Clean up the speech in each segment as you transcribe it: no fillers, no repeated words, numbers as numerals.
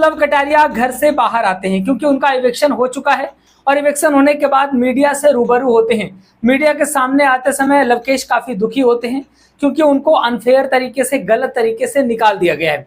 Love Kataria घर से बाहर आते हैं क्योंकि उनका इविक्शन हो चुका है और इविक्शन होने के बाद मीडिया से रूबरू होते हैं। मीडिया के सामने आते समय लवकेश काफी दुखी होते हैं क्योंकि उनको अनफेयर तरीके से, गलत तरीके से निकाल दिया गया है।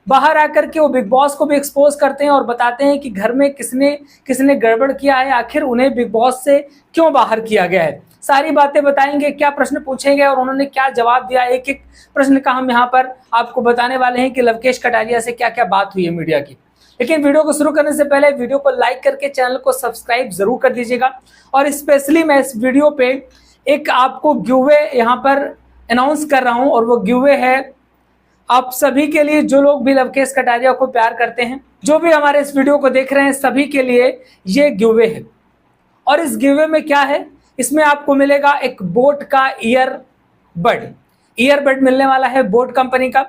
बाहर आकर के वो बिग बॉस को भी एक्सपोज करते हैं और बताते हैं कि घर में किसने किसने गड़बड़ किया है, आखिर उन्हें बिग बॉस से क्यों बाहर किया गया है। सारी बातें बताएंगे, क्या प्रश्न पूछे गए और उन्होंने क्या जवाब दिया। एक एक प्रश्न का हम यहाँ पर आपको बताने वाले हैं कि लवकेश कटारिया से क्या क्या बात हुई है मीडिया की। लेकिन वीडियो को शुरू करने से पहले वीडियो को लाइक करके चैनल को सब्सक्राइब जरूर कर दीजिएगा। और स्पेशली मैं इस वीडियो पे एक आपको गिवअवे यहाँ पर अनाउंस कर रहा हूँ और वो गिवअवे है आप सभी के लिए, जो लोग भी लवकेश कटारिया को प्यार करते हैं, जो भी हमारे इस वीडियो को देख रहे हैं, सभी के लिए ये गिवअवे है। और इस गिवअवे में क्या है, इसमें आपको मिलेगा एक बोट का ईयरबड मिलने वाला है बोट कंपनी का।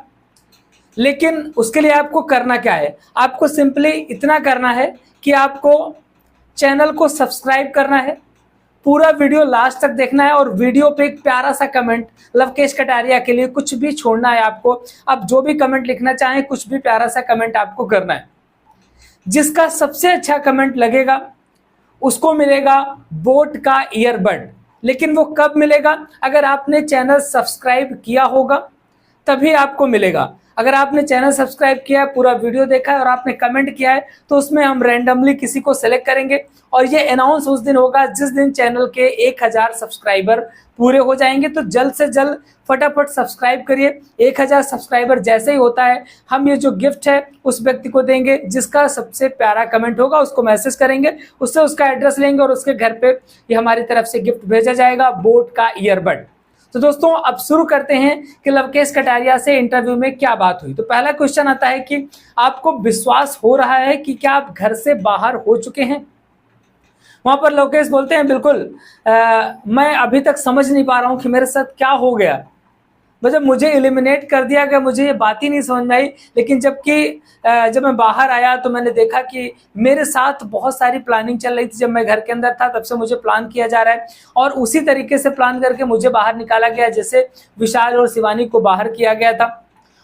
लेकिन उसके लिए आपको करना क्या है, आपको सिंपली इतना करना है कि आपको चैनल को सब्सक्राइब करना है, पूरा वीडियो लास्ट तक देखना है और वीडियो पे एक प्यारा सा कमेंट लवकेश कटारिया के लिए कुछ भी छोड़ना है आपको। आप जो भी कमेंट लिखना चाहें, कुछ भी प्यारा सा कमेंट आपको करना है। जिसका सबसे अच्छा कमेंट लगेगा उसको मिलेगा बोट का ईयरबड। लेकिन वो कब मिलेगा, अगर आपने चैनल सब्सक्राइब किया होगा तभी आपको मिलेगा। अगर आपने चैनल सब्सक्राइब किया है, पूरा वीडियो देखा है और आपने कमेंट किया है, तो उसमें हम रैंडमली किसी को सेलेक्ट करेंगे और ये अनाउंस उस दिन होगा जिस दिन चैनल के 1000 सब्सक्राइबर पूरे हो जाएंगे। तो जल्द से जल्द फटाफट सब्सक्राइब करिए। 1000 सब्सक्राइबर जैसे ही होता है, हम ये जो गिफ्ट है उस व्यक्ति को देंगे जिसका सबसे प्यारा कमेंट होगा। उसको मैसेज करेंगे, उससे उसका एड्रेस लेंगे और उसके घर पे ये हमारी तरफ से गिफ्ट भेजा जाएगा, बोट का ईयरबड। तो दोस्तों अब शुरू करते हैं कि लवकेश कटारिया से इंटरव्यू में क्या बात हुई। तो पहला क्वेश्चन आता है कि आपको विश्वास हो रहा है कि क्या आप घर से बाहर हो चुके हैं। वहां पर लवकेश बोलते हैं बिल्कुल, मैं अभी तक समझ नहीं पा रहा हूं कि मेरे साथ क्या हो गया, मतलब मुझे एलिमिनेट कर दिया गया, मुझे ये बात ही नहीं समझ में आई। लेकिन जब मैं बाहर आया तो मैंने देखा कि मेरे साथ बहुत सारी प्लानिंग चल रही थी। जब मैं घर के अंदर था तब से मुझे प्लान किया जा रहा है और उसी तरीके से प्लान करके मुझे बाहर निकाला गया, जैसे विशाल और शिवानी को बाहर किया गया था।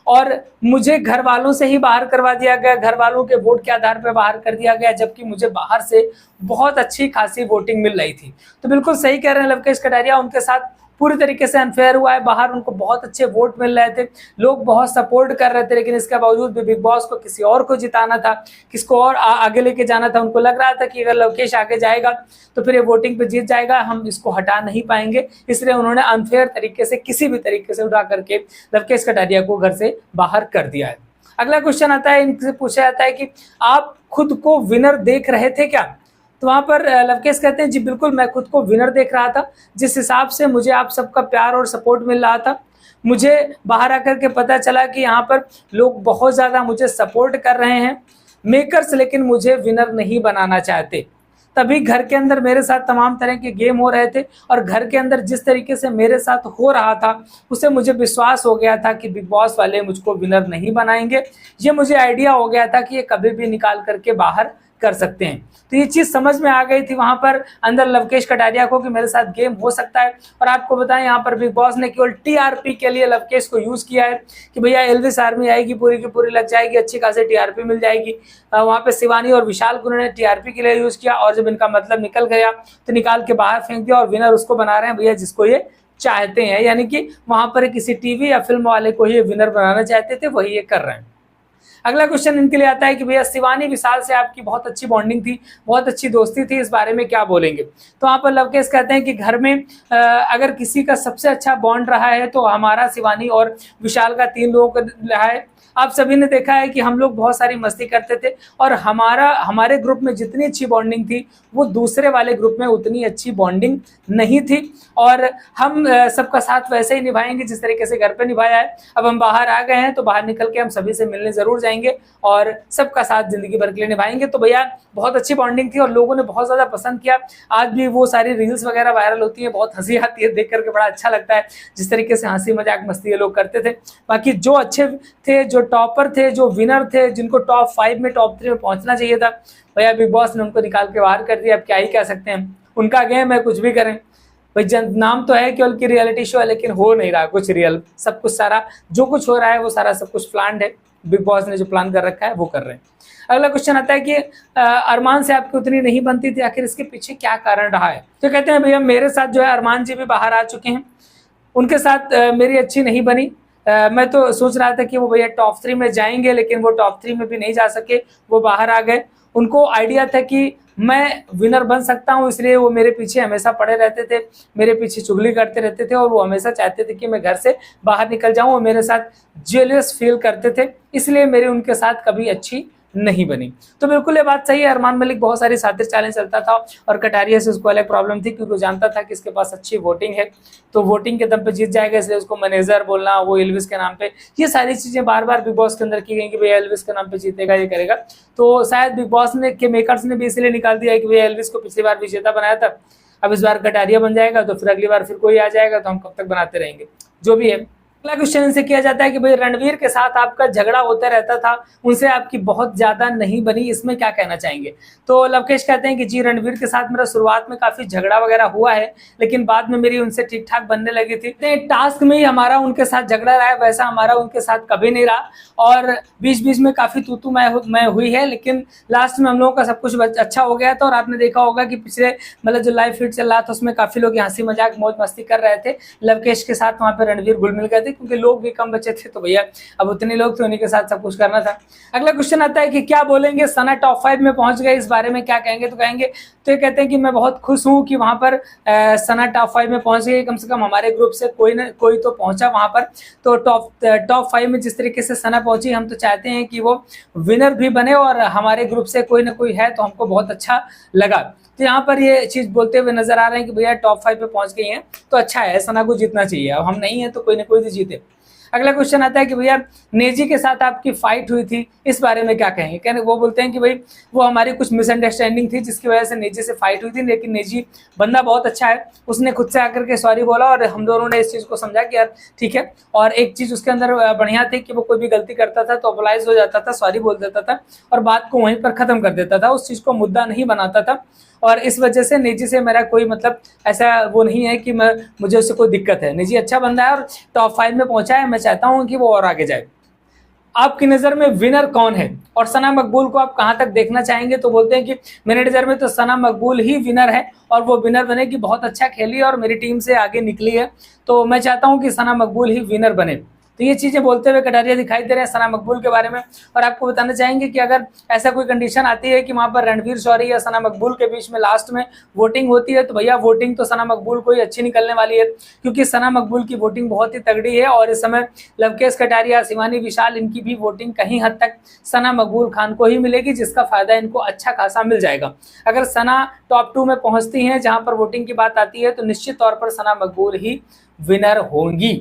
और मुझे घर वालों से ही बाहर करवा दिया गया, घर वालों के वोट के आधार पर बाहर कर दिया गया, जबकि मुझे बाहर से बहुत अच्छी खासी वोटिंग मिल रही थी। तो बिल्कुल सही कह रहे हैं लवकेश कटारिया, उनके साथ पूरी तरीके से अनफेयर हुआ है। बाहर उनको बहुत अच्छे वोट मिल रहे थे, लोग बहुत सपोर्ट कर रहे थे, लेकिन इसके बावजूद भी बिग बॉस को किसी और को जिताना था, किसको और आगे लेके जाना था। उनको लग रहा था कि अगर लवकेश आगे जाएगा तो फिर ये वोटिंग पे जीत जाएगा, हम इसको हटा नहीं पाएंगे। इसलिए उन्होंने अनफेयर तरीके से, किसी भी तरीके से उठा करके लवकेश कटारिया को घर से बाहर कर दिया है। अगला क्वेश्चन आता है, इनसे पूछा जाता है कि आप खुद को विनर देख रहे थे क्या। तो वहां पर लवकेश कहते हैं जी बिल्कुल, मैं खुद को विनर देख रहा था। जिस हिसाब से मुझे आप सबका प्यार और सपोर्ट मिल रहा था, मुझे बाहर आकर के पता चला कि यहाँ पर लोग बहुत ज़्यादा मुझे सपोर्ट कर रहे हैं मेकर्स, लेकिन मुझे विनर नहीं बनाना चाहते। तभी घर के अंदर मेरे साथ तमाम तरह के गेम हो रहे थे और घर के अंदर जिस तरीके से मेरे साथ हो रहा था उससे मुझे विश्वास हो गया था कि बिग बॉस वाले मुझको विनर नहीं बनाएंगे। ये मुझे आइडिया हो गया था कि ये कभी भी निकाल करके बाहर कर सकते हैं। तो ये चीज समझ में आ गई थी वहां पर अंदर लवकेश कटारिया को कि मेरे साथ गेम हो सकता है। और आपको बताएं, यहाँ पर बिग बॉस ने केवल टीआरपी के लिए लवकेश को यूज किया है कि भैया एल्विस आर्मी आएगी, पूरी की पूरी लग जाएगी, अच्छी खासी टीआरपी मिल जाएगी। वहां पे शिवानी और विशाल को उन्होंने टीआरपी के लिए यूज किया और जब इनका मतलब निकल गया तो निकाल के बाहर फेंक दिया और विनर उसको बना रहे हैं भैया जिसको ये चाहते हैं। यानी कि वहां पर किसी टीवी या फिल्म वाले को ये विनर बनाना चाहते थे, वही ये कर रहे हैं। अगला क्वेश्चन इनके लिए आता है कि भैया शिवानी विशाल से आपकी बहुत अच्छी बॉन्डिंग थी, बहुत अच्छी दोस्ती थी, इस बारे में क्या बोलेंगे। तो वहाँ पर लवकेश कहते हैं कि घर में अगर किसी का सबसे अच्छा बॉन्ड रहा है तो हमारा शिवानी और विशाल का, 3 लोगों का रहा है। आप सभी ने देखा है कि हम लोग बहुत सारी मस्ती करते थे और हमारे ग्रुप में जितनी अच्छी बॉन्डिंग थी वो दूसरे वाले ग्रुप में उतनी अच्छी बॉन्डिंग नहीं थी। और हम सबका साथ वैसे ही निभाएंगे जिस तरीके से घर पे निभाया है। अब हम बाहर आ गए हैं तो बाहर निकल के हम सभी से मिलने जरूर जाएंगे और सबका साथ जिंदगी भर के लिए निभाएंगे। तो भैया बहुत अच्छी बॉन्डिंग थी और लोगों ने बहुत ज्यादा पसंद किया। आज भी वो सारी रील्स वगैरह वायरल होती है, बहुत हंसी आती है, देख करके बड़ा अच्छा लगता है जिस तरीके से हंसी मजाक मस्ती ये लोग करते थे। बाकी जो अच्छे थे, जो टॉपर थे, जो विनर थे, जिनको टॉप 5 में, टॉप 3 में पहुंचना चाहिए था, भैया बिग बॉस ने उनको निकाल के बाहर कर दिया। अब क्या ही कह सकते हैं, उनका गेम है, कुछ भी करें भाई। नाम तो है केवल की रियलिटी शो है, लेकिन हो नहीं रहा कुछ रियल। सब कुछ सारा जो कुछ हो रहा है वो सारा सब कुछ प्लान्ड है। बिग बॉस ने जो प्लान कर रखा है वो कर रहे हैं। अगला क्वेश्चन आता है कि अरमान से आपकी उतनी नहीं बनती थी, आखिर इसके पीछे क्या कारण रहा है? तो कहते हैं भैया मेरे साथ जो है अरमान जी भी बाहर आ चुके हैं, उनके साथ मेरी अच्छी नहीं बनी। मैं तो सोच रहा था कि वो भैया टॉप 3 में जाएंगे, लेकिन वो टॉप 3 में भी नहीं जा सके, वो बाहर आ गए। उनको आइडिया था कि मैं विनर बन सकता हूं, इसलिए वो मेरे पीछे हमेशा पड़े रहते थे, मेरे पीछे चुगली करते रहते थे, और वो हमेशा चाहते थे कि मैं घर से बाहर निकल जाऊं, और मेरे साथ जेलियस फील करते थे, इसलिए मेरी उनके साथ कभी अच्छी नहीं बनी। तो बिल्कुल ये बात सही है, अरमान मलिक बहुत सारी शातिर चालें चलता था, और कटारिया से उसको अलग प्रॉब्लम थी, क्योंकि वो जानता था कि इसके पास अच्छी वोटिंग है, तो वोटिंग के दम पे जीत जाएगा, इसलिए उसको मैनेजर बोलना, वो एल्विस के नाम पे, ये सारी चीजें बार बार बिग बॉस के अंदर की गई कि भैया एल्विस के नाम पे जीतेगा, ये करेगा। तो शायद बिग बॉस ने के मेकर्स ने भी इसलिए निकाल दिया है कि भैया एल्विस को पिछली बार विजेता बनाया था, अब इस बार कटारिया बन जाएगा, तो फिर अगली बार फिर कोई आ जाएगा, तो हम कब तक बनाते रहेंगे, जो भी है। अगला क्वेश्चन इनसे किया जाता है कि भाई रणवीर के साथ आपका झगड़ा होता रहता था, उनसे आपकी बहुत ज्यादा नहीं बनी, इसमें क्या कहना चाहेंगे? तो लवकेश कहते हैं कि जी रणवीर के साथ मेरा शुरुआत में काफी झगड़ा वगैरह हुआ है, लेकिन बाद में मेरी उनसे ठीक ठाक बनने लगी थी। टास्क में ही हमारा उनके साथ झगड़ा रहा है, वैसा हमारा उनके साथ कभी नहीं रहा, और बीच बीच में काफी तू मैं हुई है, लेकिन लास्ट में हम लोगों का सब कुछ अच्छा हो गया था। और आपने देखा होगा कि पिछले मतलब जो लाइव फीड चल रहा था उसमें काफी लोग हंसी मजाक मौज मस्ती कर रहे थे लवकेश के साथ, वहां पे रणवीर घुल मिल गए थे, क्योंकि लोग भी कम बचे थे, तो भैया अब उतने लोग थे, उन्हीं के साथ सब कुछ करना था। अगला क्वेश्चन आता है कि क्या बोलेंगे सना टॉप 5 में पहुंच गए, इस बारे में क्या कहेंगे? तो कहेंगे, तो ये कहते हैं कि मैं बहुत खुश हूं कि वहां पर सना टॉप 5 में पहुंच गई, कम से कम हमारे ग्रुप से कोई तो पहुंचा वहां पर। तो टॉप 5 में जिस तरीके से सना पहुंची, हम तो चाहते हैं कि वो विनर भी बने, और हमारे ग्रुप से कोई ना कोई है, तो हमको बहुत अच्छा लगा। तो यहाँ पर ये चीज बोलते हुए नजर आ रहे हैं कि भैया टॉप 5 पे पहुंच गई हैं, तो अच्छा है, सना को जीतना चाहिए, अब हम नहीं है तो कोई ना कोई तो जीते। अगला क्वेश्चन आता है कि भैया नेजी के साथ आपकी फाइट हुई थी, इस बारे में क्या कहेंगे? कहने वो बोलते हैं कि भाई वो हमारी कुछ मिसअंडरस्टैंडिंग थी, जिसकी वजह से नेजी से फाइट हुई थी, लेकिन नेजी बंदा बहुत अच्छा है, उसने खुद से आकर के सॉरी बोला, और हम दोनों ने इस चीज को समझा कि यार ठीक है। और एक चीज उसके अंदर बढ़िया थी कि वो कोई भी गलती करता था तो अपोलाइज हो जाता था, सॉरी बोल देता था, और बात को वहीं पर खत्म कर देता था, उस चीज को मुद्दा नहीं बनाता था। और इस वजह से निजी से मेरा कोई मतलब ऐसा वो नहीं है कि मुझे उससे कोई दिक्कत है। निजी अच्छा बंदा है और टॉप 5 में पहुंचा है, मैं चाहता हूं कि वो और आगे जाए। आपकी नजर में विनर कौन है और सना मकबूल को आप कहां तक देखना चाहेंगे? तो बोलते हैं कि मेरे नजर में तो सना मकबूल ही विनर है, और वो विनर बनेगी, बहुत अच्छा खेली और मेरी टीम से आगे निकली है, तो मैं चाहता हूं कि सना मकबूल ही विनर बने। तो ये चीजें बोलते हुए कटारिया दिखाई दे रहे हैं सना मकबूल के बारे में। और आपको बताना चाहेंगे कि अगर ऐसा कोई कंडीशन आती है कि वहां पर रणवीर शौरी या सना मकबूल के बीच में लास्ट में वोटिंग होती है, तो भैया वोटिंग तो सना मकबूल को ही अच्छी निकलने वाली है, क्योंकि सना मकबूल की वोटिंग बहुत ही तगड़ी है, और इस समय लवकेश कटारिया, शिवानी विशाल, इनकी भी वोटिंग कहीं हद तक सना मकबूल खान को ही मिलेगी, जिसका फायदा इनको अच्छा खासा मिल जाएगा। अगर सना टॉप 2 में पहुंचती हैं जहां पर वोटिंग की बात आती है, तो निश्चित तौर पर सना मकबूल ही विनर होंगी।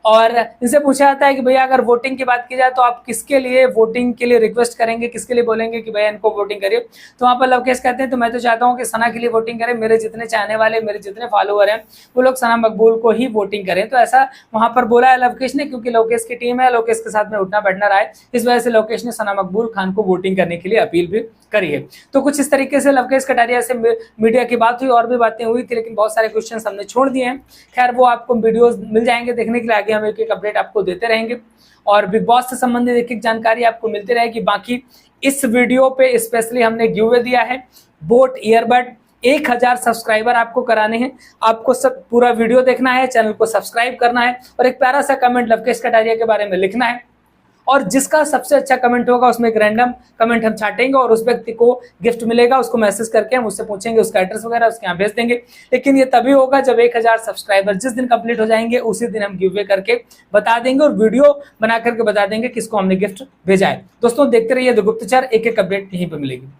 और इनसे पूछा जाता है कि भैया अगर वोटिंग की बात की जाए तो आप किसके लिए वोटिंग के लिए रिक्वेस्ट करेंगे, किसके लिए बोलेंगे कि भैया इनको वोटिंग करिए? तो वहां पर लवकेश कहते हैं तो मैं तो चाहता हूं कि सना के लिए वोटिंग करें, मेरे जितने चाहने वाले, मेरे जितने फॉलोअर हैं वो लोग सना मकबूल को ही वोटिंग करें। तो ऐसा वहां पर बोला है लवकेश ने, क्योंकि लवकेश की टीम है, लवकेश के साथ में उठना बैठना रहा है, इस वजह से लवकेश ने सना मकबूल खान को वोटिंग करने के लिए अपील भी करी है। तो कुछ इस तरीके से लवकेश कटारिया से मीडिया की बात हुई, और भी बातें हुई थी, लेकिन बहुत सारे क्वेश्चन हमने छोड़ दिए हैं। खैर वो आपको वीडियोस मिल जाएंगे देखने के लिए, आगे हम एक एक अपडेट आपको देते रहेंगे, और बिग बॉस से संबंधित एक एक जानकारी आपको मिलती रहेगी। बाकी इस वीडियो पे स्पेशली हमने गिवअवे दिया है बोट ईयरबड, 1000 सब्सक्राइबर आपको कराने हैं। आपको सब पूरा वीडियो देखना है, चैनल को सब्सक्राइब करना है, और एक प्यारा सा कमेंट लवकेश कटारिया के बारे में लिखना है, और जिसका सबसे अच्छा कमेंट होगा उसमें एक रैंडम कमेंट हम छाटेंगे, और उस व्यक्ति को गिफ्ट मिलेगा। उसको मैसेज करके हम उससे पूछेंगे उसका एड्रेस वगैरह, उसके यहाँ भेज देंगे। लेकिन ये तभी होगा जब 1000 सब्सक्राइबर जिस दिन कंप्लीट हो जाएंगे, उसी दिन हम गिव अवे करके बता देंगे, और वीडियो बना करके बता देंगे किसको हमने गिफ्ट भेजा है। दोस्तों देखते रहिए द गुप्तचर, एक एक अपडेट यहीं पर मिलेगी।